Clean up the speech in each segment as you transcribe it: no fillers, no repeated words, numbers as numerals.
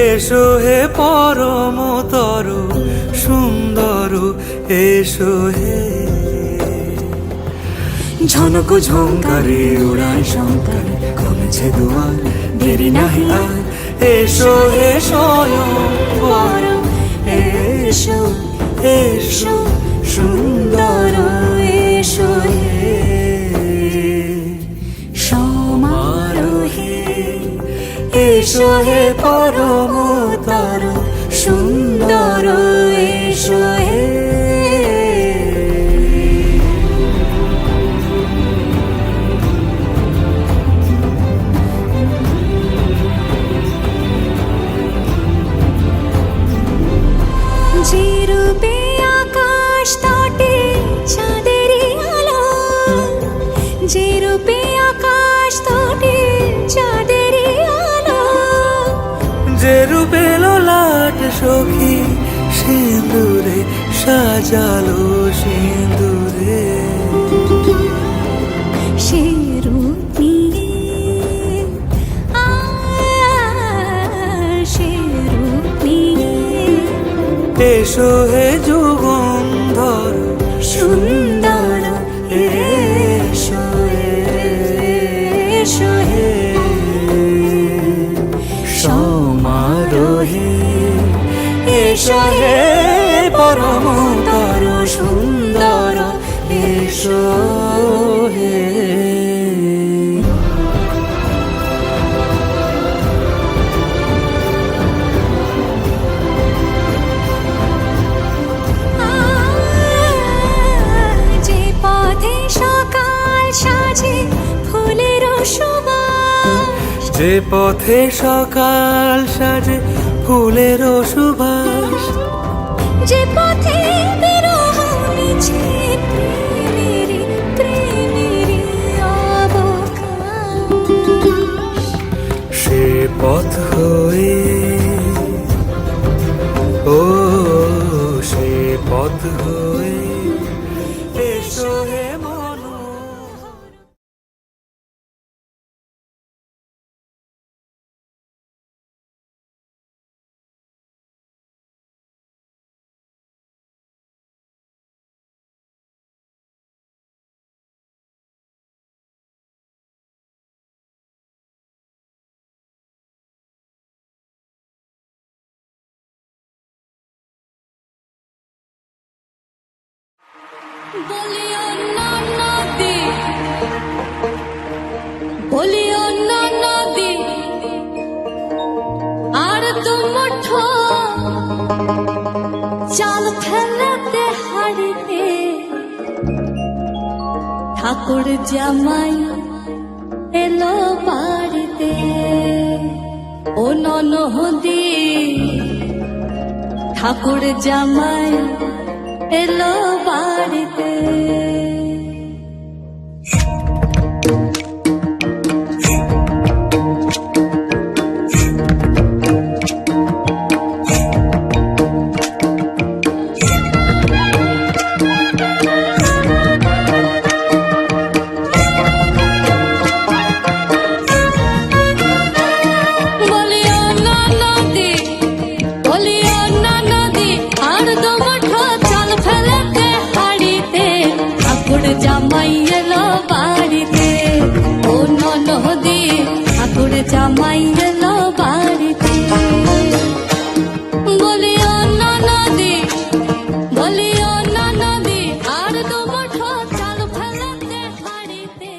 এসো হে পরমতর সুন্দর এসো হে ঝনক ঝঙ্কারে উড়ায় শঙ্কর কমেছে দুয়ার দেরি নাহি আর এসো হে স্বয়ং পরম এসো এসো সুন্দর এসো হে সমারোহে এসো হে পরমতর সুন্দর এসো হে যে রূপে আকাশ তটে চাঁদেরই আলো, যে রূপে আকাশ তটে চাঁদেরই আলো, যে রূপে ললাট সখী সিঁদুরে সাজালো সিঁদুরে সে রূপ নিয়ে সে রূপ নিয়ে এসো হে যুগন্ধর সুন্দর এসো এসো হে সমারোহে এসো হে পরমতর সুন্দর এসো হে যে পথে সকাল সাজে ফুলের সুবাস, যে পথে সকাল সাজে ফুলের সুবাস, যে পথে বিরহ মিছে প্রেমেরই প্রেমেরই অবকাশ, সে পথ হয়ে ও সে পথ হয়ে এসো হে বলিও না নদী, বলিও না নদী, আর তো মুঠো চাল ফেলতে হারিতে, ঠাকুর জামাই এলো বাড়িতে, ও ননহদি ঠাকুর জামাই এলো বাড়িতে। জামাই এলো বাড়িতে, ও ননদি ঠাকুর জামাই এলো বাড়িতে, বলিও না নদী, বলিও না নদী, আর দু মুঠো চাল ফেলতে হাড়িতে।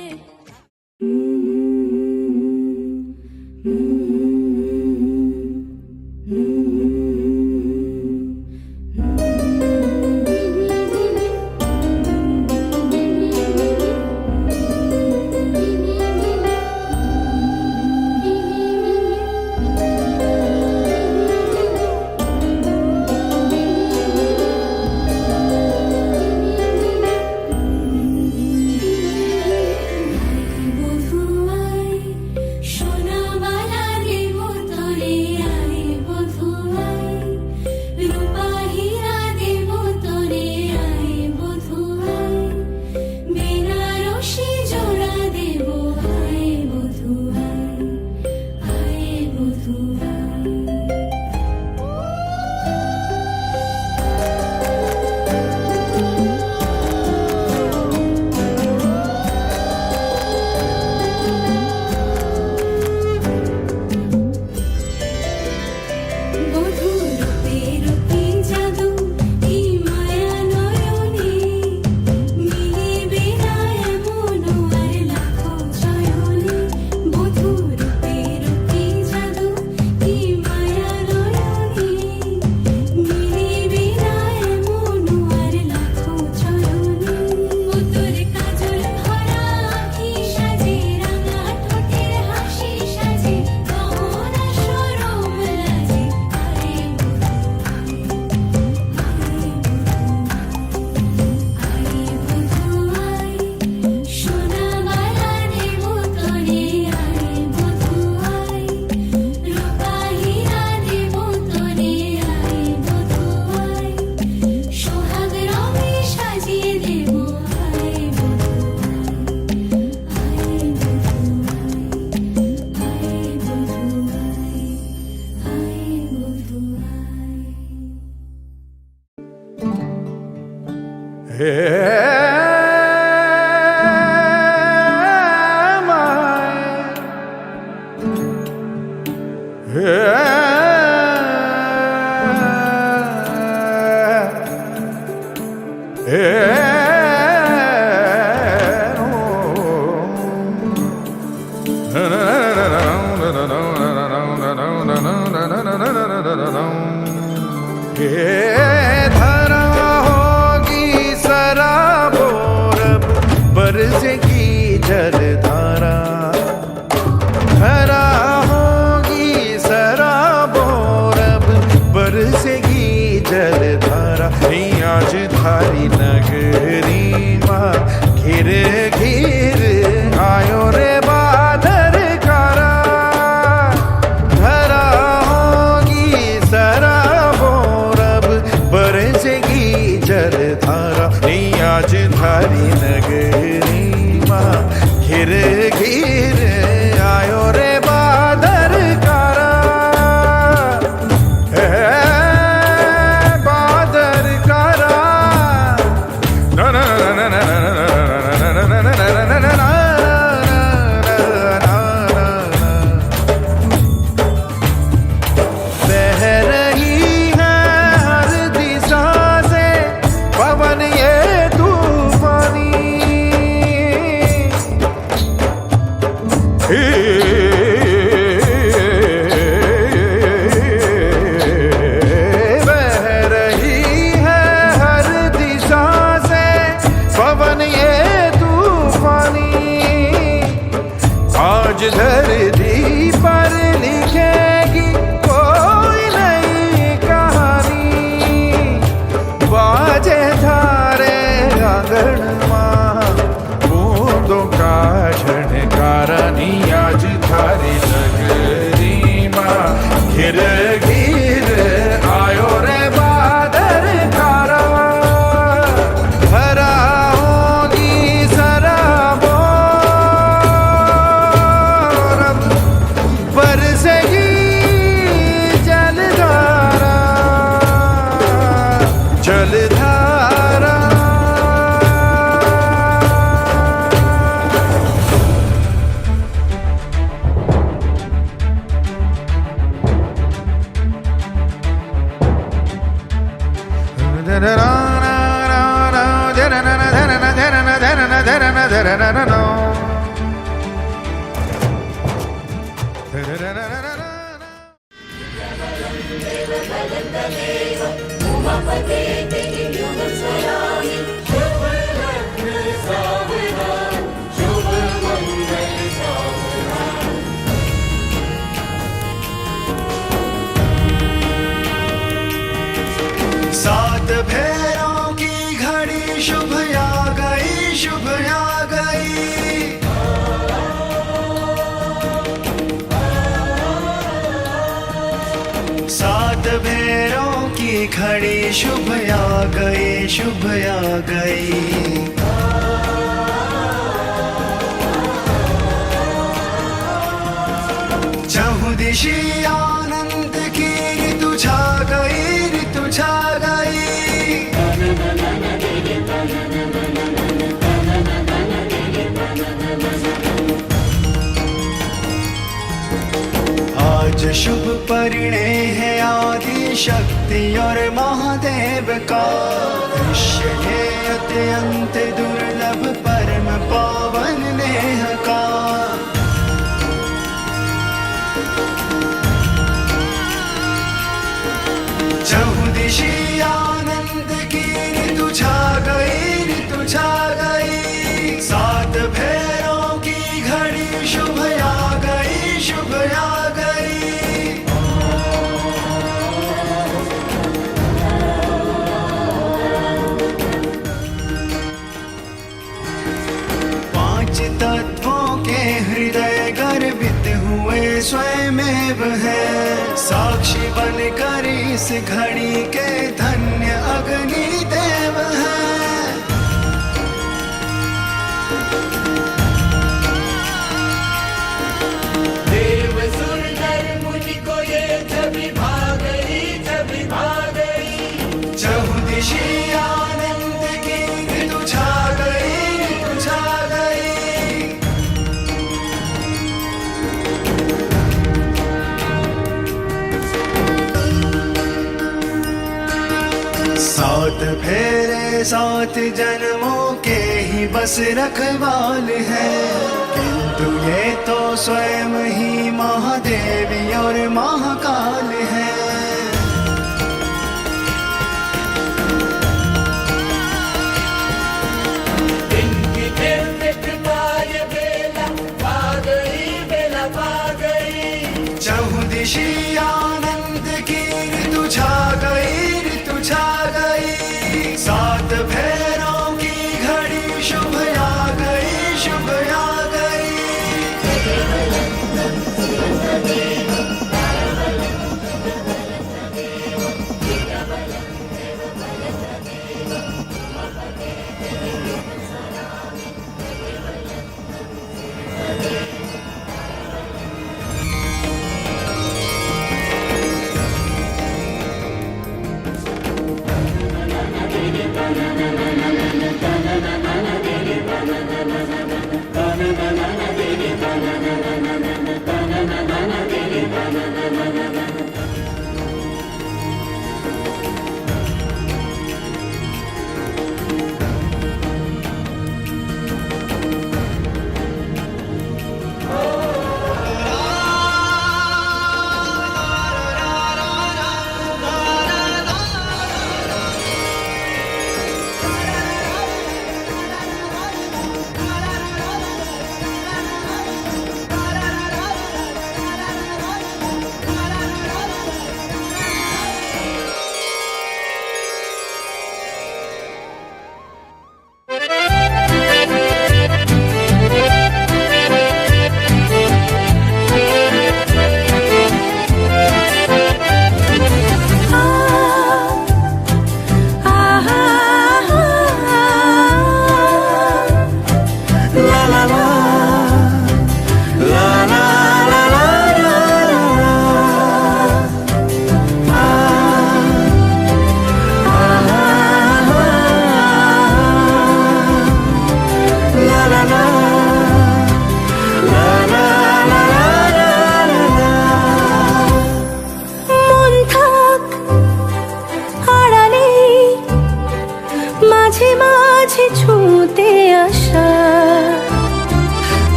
बरसेगी जलधारा भरा होगी शराबों रब बरसेगी जलधारा आज थारी नगरी माँ घिर घिर आयो रे बादर कारा भरा होगी शराबों रब बरसेगी जलधारा आज थारी नगरी माँ घिर घिर आयो रे बादर कारा बादर कारा ना ना ना ना ना बह रही है हर दिशा से पवन ये तूफानी बह रही है हर दिशा से पवन ये तूफानी आज धरती पर लिखेगी कोई नई कहानी बाजे धारे आंगन माँ बूंदों का झनकारा नी आज थारी नगरी माँ घिर घिर आयो रे बादर कारा भरा होगी शराबों रब बरसेगी जलधारा जलधारा सात भेरों की घड़ी शुभ आ गई शुभ आ गई सात भेरों की घड़ी शुभ आ गई शुभ आ गई चहुदिशी आनंद की ऋतु छा गई ऋतु छा गई आज शुभ परिणय है आदि शक्ति और महादेव का दृश्य है अत्यंत दुर्लभ परम पावन नेह का चहुदिशी आनंद की ऋतु छा गई ऋतु छा गई सात भेरों की घड़ी शुभ आ गई शुभ आ गई पांच तत्वों के हृदय गर्भित हुए स्वयमेव है साक्षी बनकर इस घड़ी के धन्य अग्नि देव है देव सुर नर मुनि को ये छवि भा गई चहुदिशी आनंद की ऋतु छा गई ऋतु छा गई सात फेरे सात जन्मों के ही बस रखवाल है किंतु ये तो स्वयं ही महादेवी और महाकाल है इनकी दिव्य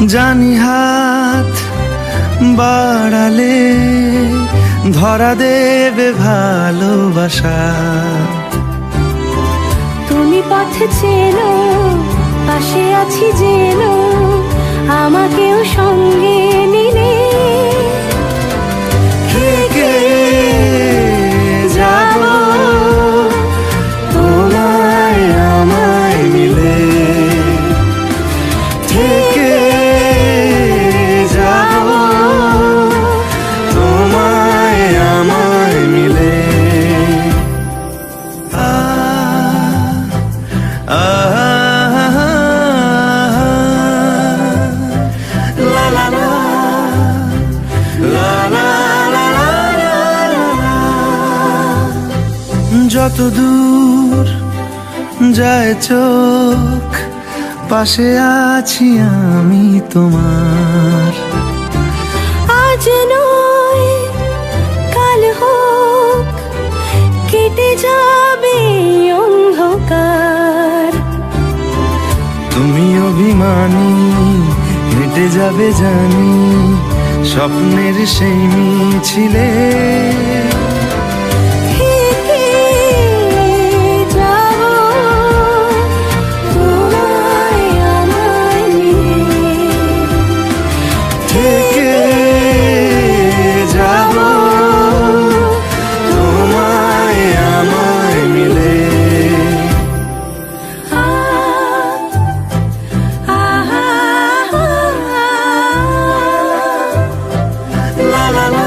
জানি হাত বাড়ালে ধরা দেবে ভালোবাসা। তুমি পথে চেনো, পাশে আছি জেনো, আমাকেও সঙ্গে নিলে থেকে যাব তোমায় আমায় মিলে, থেকে যাব তোমায় আমায় মিলে। লা লা লা লা লা লা লা। যত দূর যায় চোখ পাশে আছি আমি তোমার। আজ নয় কাল হোক কেটে যাবে অন্ধকার। তুমি অভিমানী হেঁটে যাবে জানি স্বপ্নের সেই মিছিলে। থেকে যাব তোমায় আমায় মিলে, থেকে যাব তোমায় আমায় মিলে। লা লা লা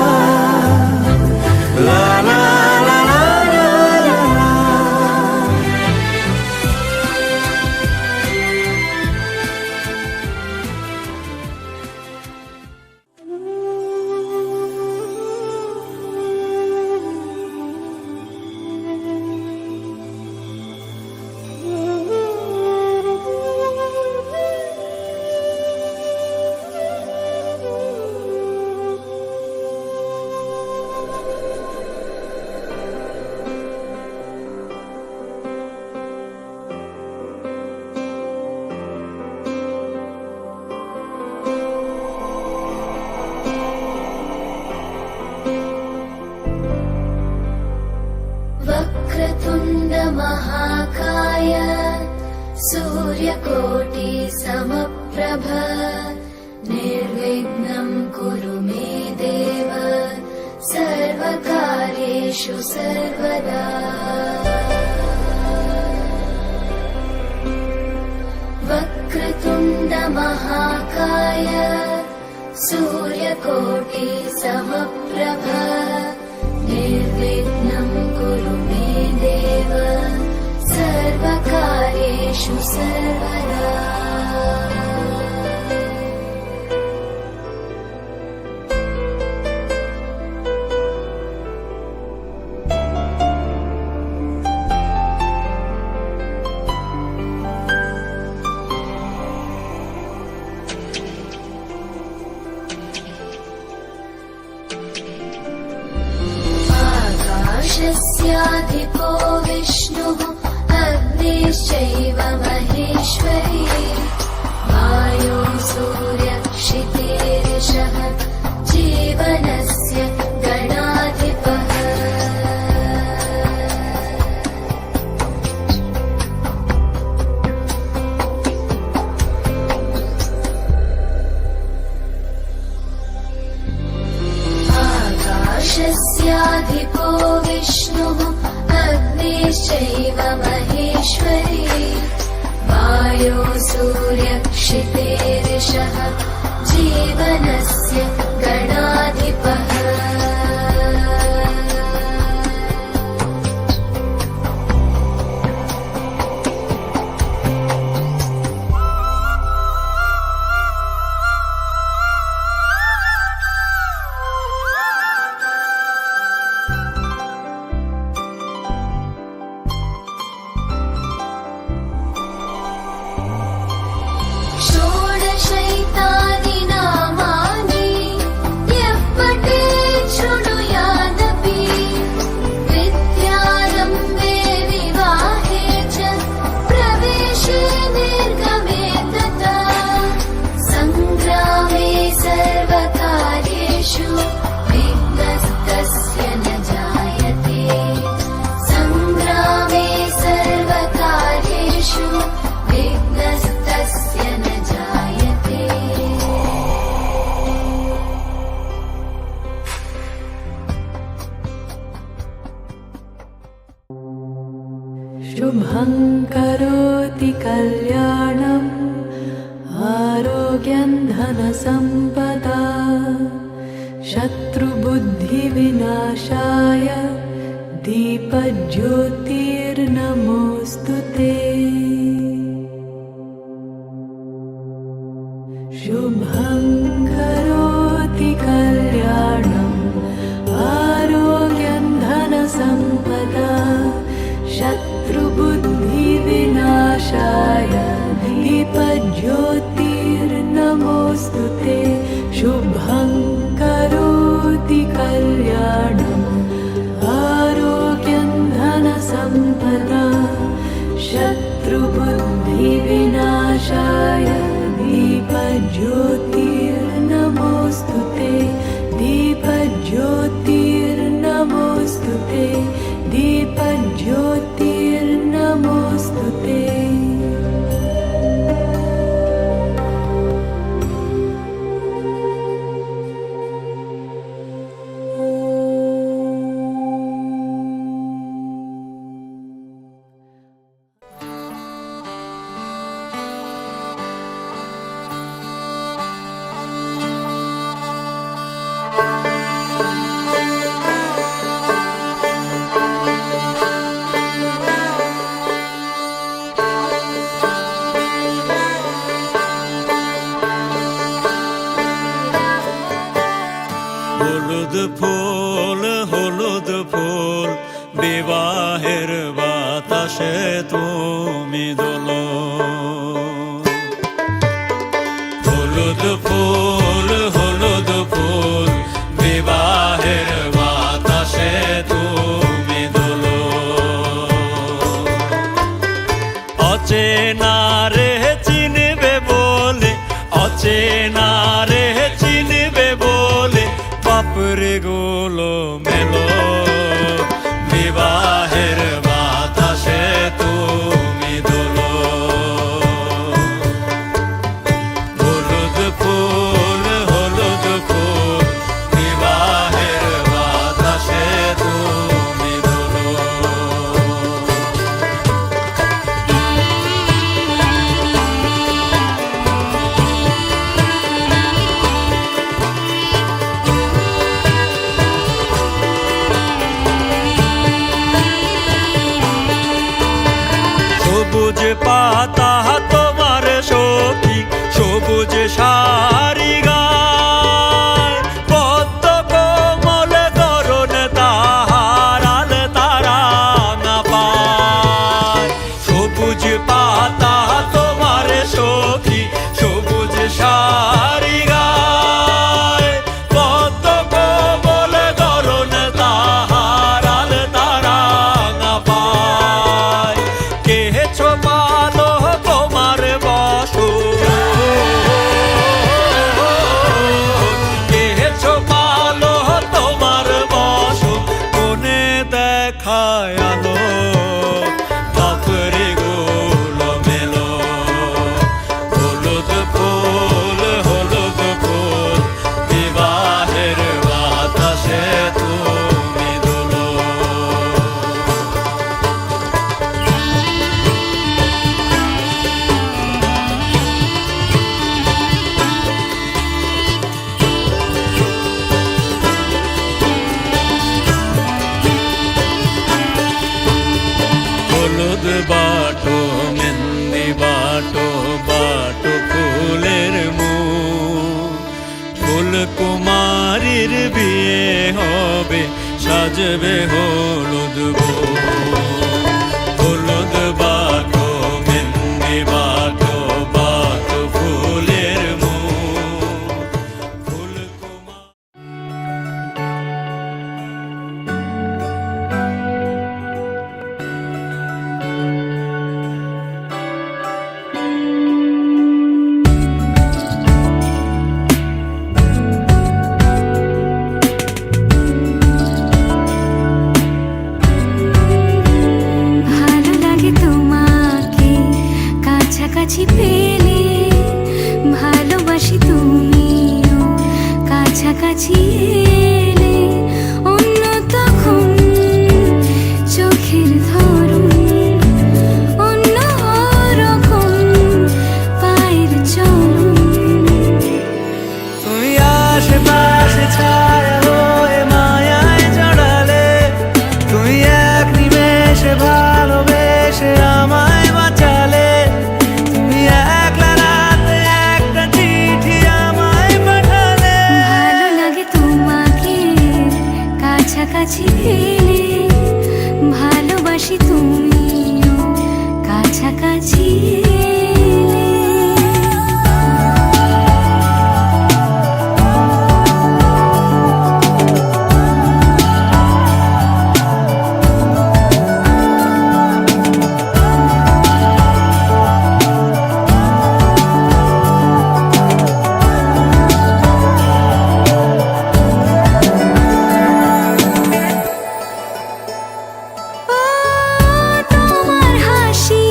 লা লা লা লা লা। वक्रतुण्ड महाकाय सूर्यकोटि समप्रभ निर्विघ्नं कुरु मे देव सर्वकार्येषु सर्वदा। वक्रतुण्ड महाकाय सूर्यकोटि समप्रभ निर्विघ्नं कुरु मे देव सर्वकार्येषु सर्वदा। आकाशस्याधिपो विष्णुः अग्निश्चैव महेश्वरी वायो सूर्यक्षितेरिषः जीवनस्य गणाधिपः। आकाशस्याधिपो विष्णुः अग्निश्चैव महेश्वरी वायो सूर्यक्षितेरिषः जीवनस्य गणाधिपः। षोडशैतानि नामानि शुभं करोति कल्याणम् आरोग्यं धनसम्पदा शत्रुबुद्धिविनाशाय दीपज्योतिर्नमोऽस्तु ते शुभं करोति कल्याणम् आरोग्यं धनसम्पदा शत्रुबुद्धिविनाशाय दीपज्योतिर्नमोऽस्तु ते शुभं करोति कल्याणम् आरोग्यं धनसम्पदा शत्रुबुद्धिविनाशाय दीपज्योतिर्नमोऽस्तु ते दीपज्योतिर्नमोऽस्तु ते दीपज्योतिर्नमोऽस्तु ते হলুদ ফুল বিবাহের বাতাসে তুমি দোলো হলুদ ফুল বিবাহের বাতাসে তুমি দোলো অচেনা রে চিনবে বলে অচেনা রে চিনবে বলে বাপরে গোলো মেলো বিবাহের বাতাসে তুমি দোলো হলুদ ফুল বিবাহের বাতাসে তুমি দোলো সবুজ পাতা তোমার সখী সবুজ শাড়ি গায় পদ্ম কোমল করুণ তাহার আল তারা না পায় সবুজ পাতা তোমার সখী সবুজ শাড়ি গায় পদ্ম কোমল করুণ তাহার আল তারা না পায় কে ছোপালো তোমার বসো কে ছোপালো তোমার বসো কোনে দেখায় আলো বাপরে গোলো মেলো হলুদ ফুল বিবাহের বাতাসে তুমি দোলো হলুদ বাটো মেহেন্দি বাটো বাটো ফুলের মুখ ফুল কুমারীর বিয়ে হবে সাজবে হলুদ হলুদ বাটো মেহেন্দি বাটো বাটো ফুলের মুখ ফুল কুমার কাছাকাছি পেলে ভালোবাসি তুমিও কাছাকাছি এলে অন্য তখন চোখের ধরুন কাছাকাছি পেলে ভালোবাসি তুমিও কাছাকাছি এলে। তোমার হাসি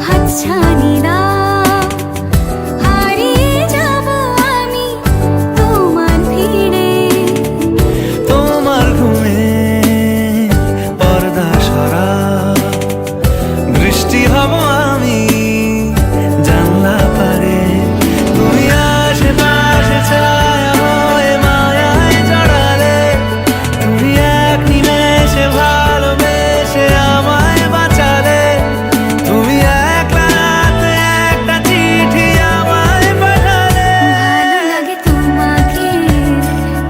হাতছানি দাও, হারিয়ে যাব আমি তোমার ভিড়ে। তোমার ঘুমে পর্দা সরা, বৃষ্টি হব আমি জানলা পারে। তুমি আশেপাশে ছায়া হয়ে মায়ায় জড়ালে, তুমি এক নিমেষে ভালোবেসে আমায় বাঁচালে। তুমি এক রাতে একটা চিঠি আমায় পাঠালে। ভালো লাগে তোমাকে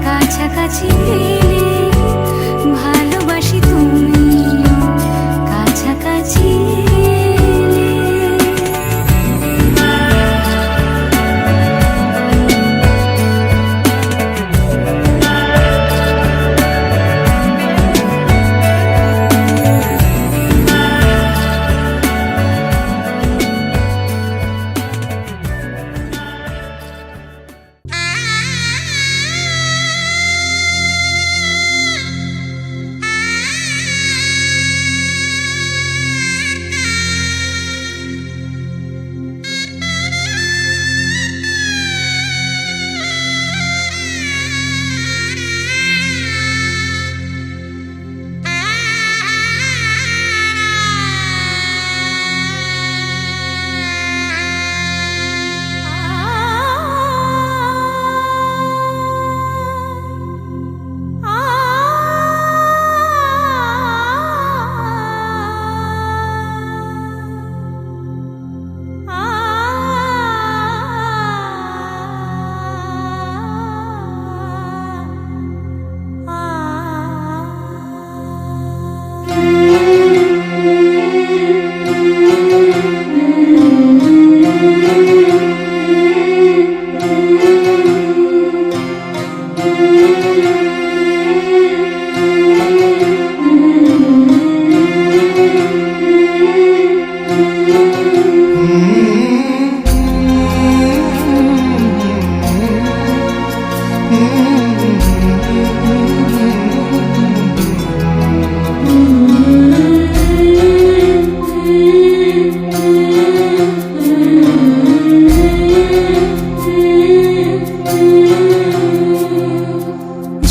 কাছাকাছি পেলে ভালোবাসি তুমিও কাছাকাছি এলে।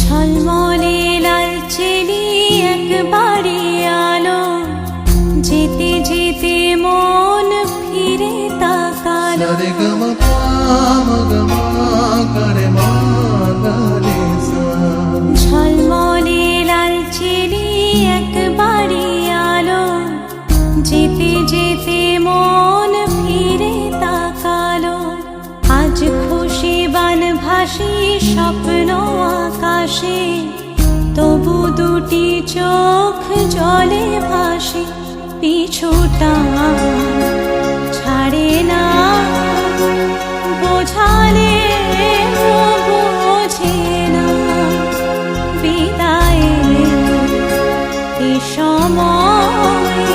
ঝলমলে লাল চেলি একবারে আলো, যেতে যেতে মন ফিরে তাকালো। ঝলমলে লাল চেলি একবারে আলো, যেতে যেতে মন ফিরে তাকালো। আজ খুশি বান ভাসি স্বপ্ন আকাশে, তবু দুটি চোখ জলে ভাসে। পিছুটা ছাড়ে না, বোঝালে বোঝে না। বিদায়ের এ সময়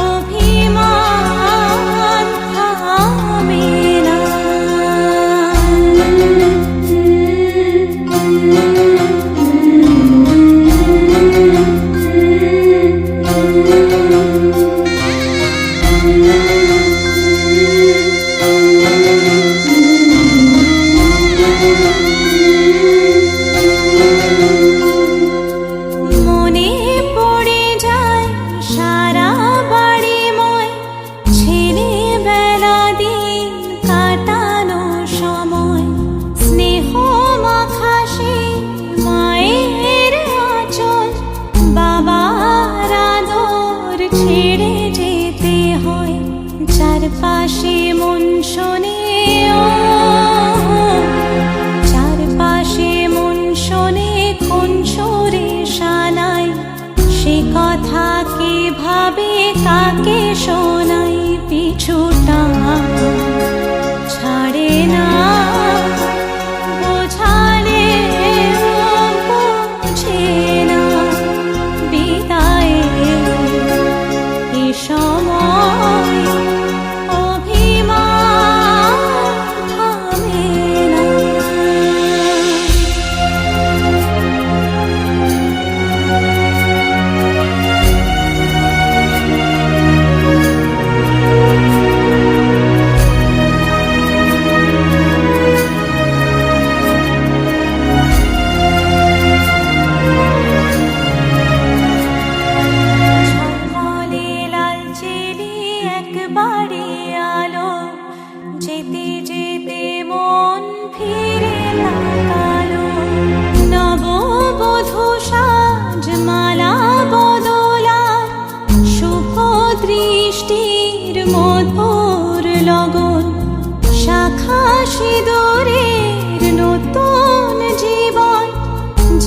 অভিমান থামে না। তাকালো নববধূ সাজমালা বদলার শুভ দৃষ্টির মধুর লগন শাখা সিঁদুরের নতুন জীবন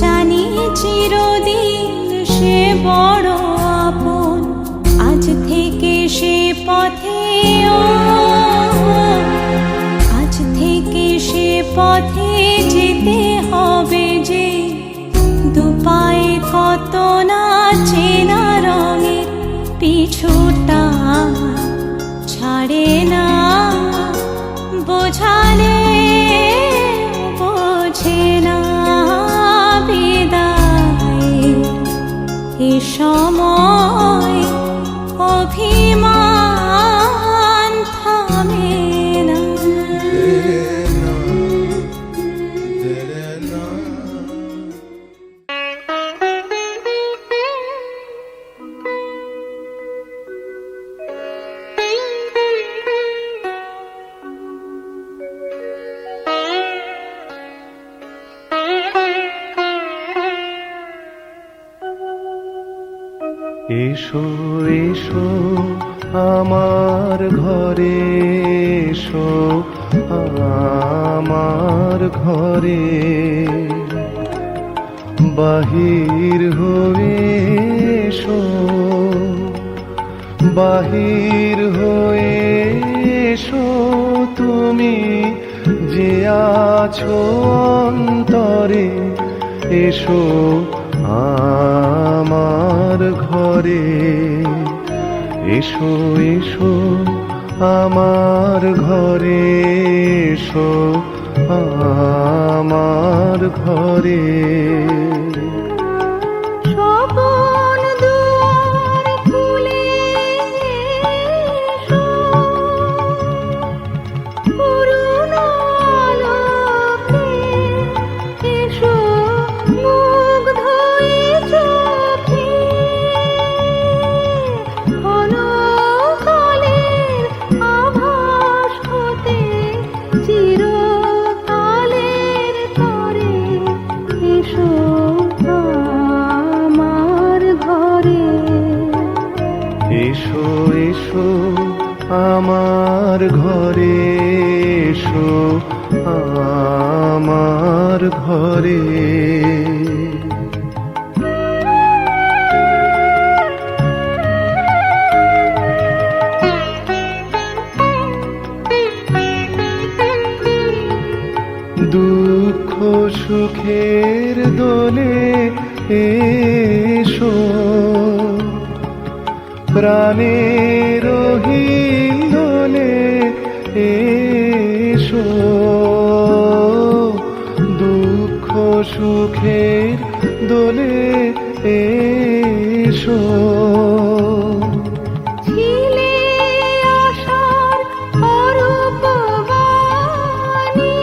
জানি চিরদিন সে বড় আপন আজ থেকে সে পথে আজ থেকে সে পথে যেতে হবে যে দুপায়ে কত না চেনা রঙের পিছুটা ছাড়ে না বোঝালে বোঝে না বিদায়ের এ সময় অভিমান থামে না এসো এসো আমার ঘরে এসো আমার ঘরে বাহির হয়ে এসো বাহির হয়ে এসো তুমি যে আছো অন্তরে এসো আমার ঘরে এসো এসো আমার ঘরে এসো আমার ঘরে স্বপন দুয়ার খুলে এসো করুণ আলোকে এসো মুগ্ধ এ চোখে ক্ষণকালের আভাস হতে চিরকালের তরে এসো আমার ঘরে এসো এসো আমার ঘরে এসো আমার ঘরে দুঃখ সুখের দোলে এসো প্রাণের হিন্দোলে এসো দুঃখ সুখের দোলে এসো ছিলে আশার অরূপ বাণী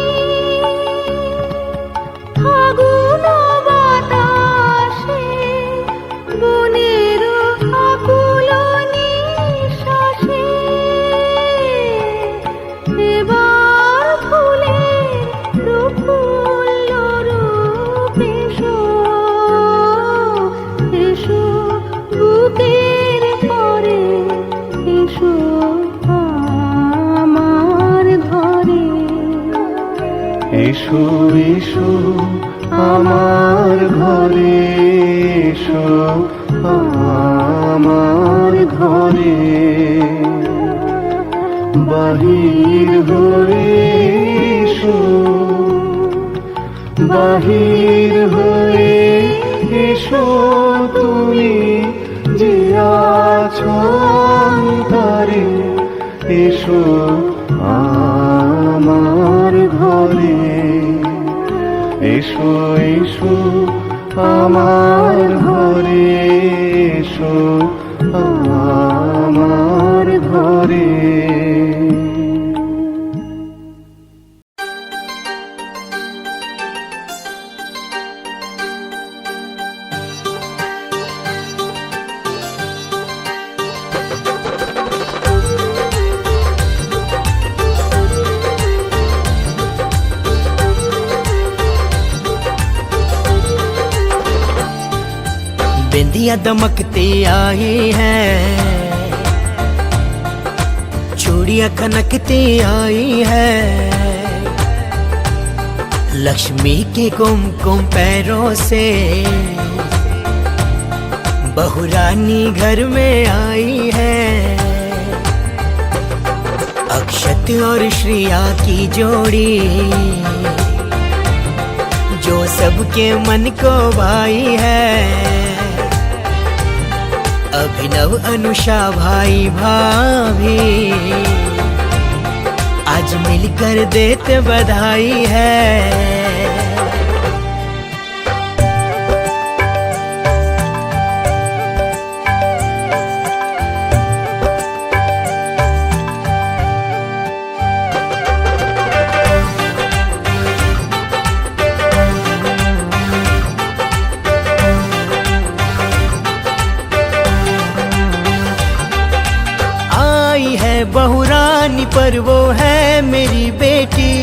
ফাগুন বাতাসে বনের আকুল নিঃশ্বাসে এবার ফুলের প্রফুল্ল রূপ এসো এসো বুকের পরে এসো আমার ঘরে এসো এসো আমার ঘরে এসো আমার ঘরে বাহির হয়ে এসো বাহির হয়ে এসো তুমি যে আছো অন্তরে এসো আমার ঘরে এসো এসো আমার ঘরে এসো আমার ঘরে मैया दमकती आई है, चूड़ियां खनकती आई है, लक्ष्मी के कुमकुम पैरों से बहुरानी घर में आई है। अक्षत और श्रिया की जोड़ी जो सबके मन को भाई है, अभिनव अनुषा भाई भाभी आज मिलकर देते बधाई है। बहुरानी पर वो है मेरी बेटी,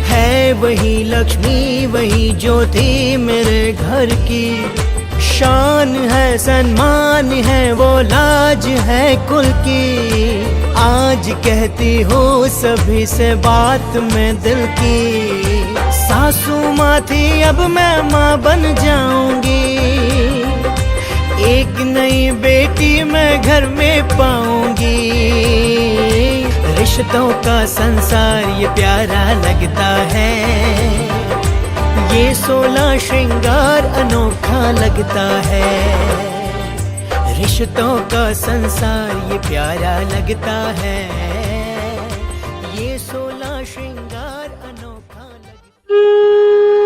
है वही लक्ष्मी वही ज्योति मेरे घर की। शान है सम्मान है वो लाज है कुल की, आज कहती हूँ सभी से बात में दिल की। सासू माँ थी अब मैं माँ बन जाऊंगी, एक नई बेटी मैं घर में पाऊंगी। रिश्तों का संसार ये प्यारा लगता है, ये 16 श्रृंगार अनोखा लगता है। रिश्तों का संसार ये प्यारा लगता है, ये 16 श्रृंगार अनोखा लगता है।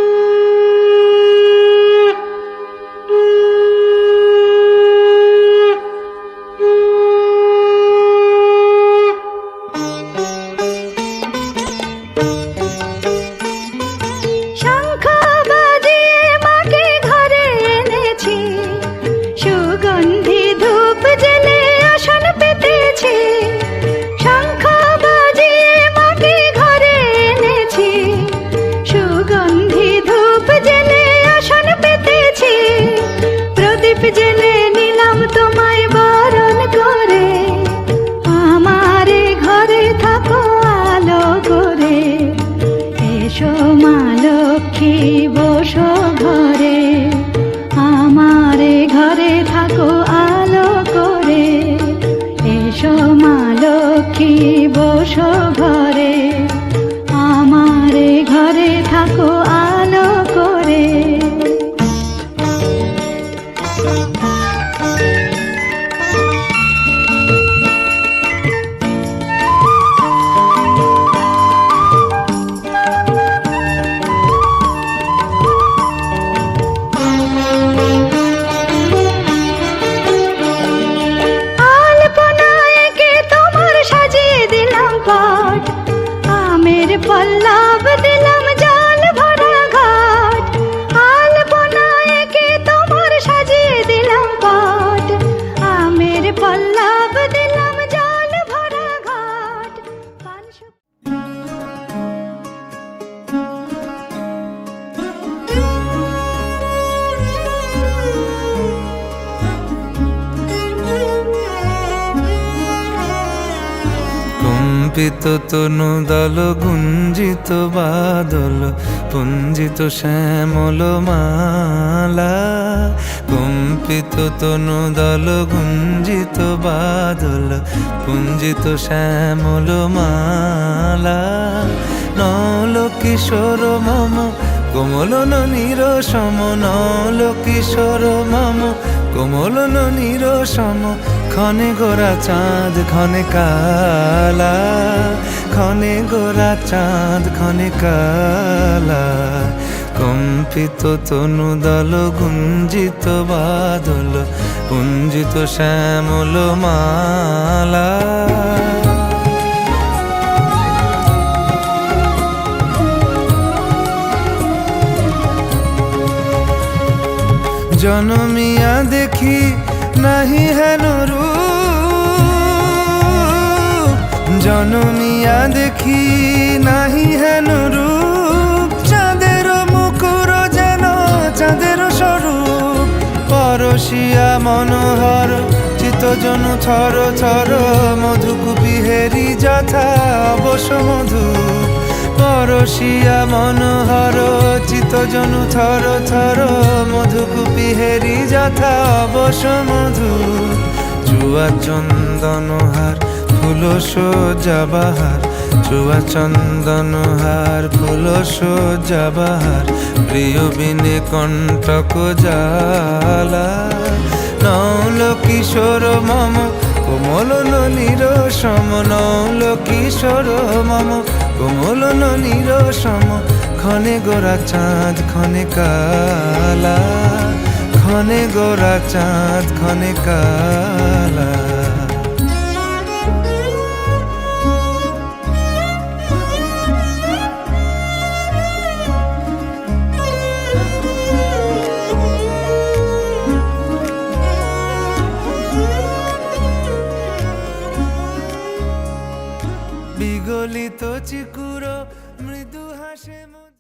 কম্পিত তনু দল গুঞ্জিত বাদল পুঞ্জিত শ্যামল মালা। কম্পিত তনু দল গুঞ্জিত বাদল পুঞ্জিত শ্যামল মালা। নল কিশোর মম কোমলন নিরসম, নল কিশোর মম কোমলন নিরসম। ক্ষণে গোরা চাঁদ ক্ষণে কালা, ক্ষণে গোরা চাঁদ ক্ষণে কালা। কম্পিত তনু দল গুঞ্জিত বাদল পুঞ্জিত শ্যামল মালা। জনমিয়া দেখি নাহি হেন রূপ, জনমিয়া দেখি নাহি হেন রূপ। চাঁদের মুকুর যেন চাঁদের স্বরূপ, পরশি পরশিয়া মনোহর চিত্তজনু থর থর মধুকুপি হেরি যথা অবশ মধু পরশিয়া মনোহর চিত্তজনু থর থর মধুকুপি হেরি যথা অবশ মধু চুয়া চন্দনহার ফুল সজ্জাবাহার চুয়া চন্দনহার ফুল সজ্জাবাহার প্রিয় বিনে কণ্টক জালা নৌল কিশোর মম কোমল ননীর সম নৌল কিশোর মম কোমল ননীর সম ক্ষণে গোরা চাঁদ ক্ষণে কালা ক্ষণে গোরা চাঁদ ক্ষণে কালা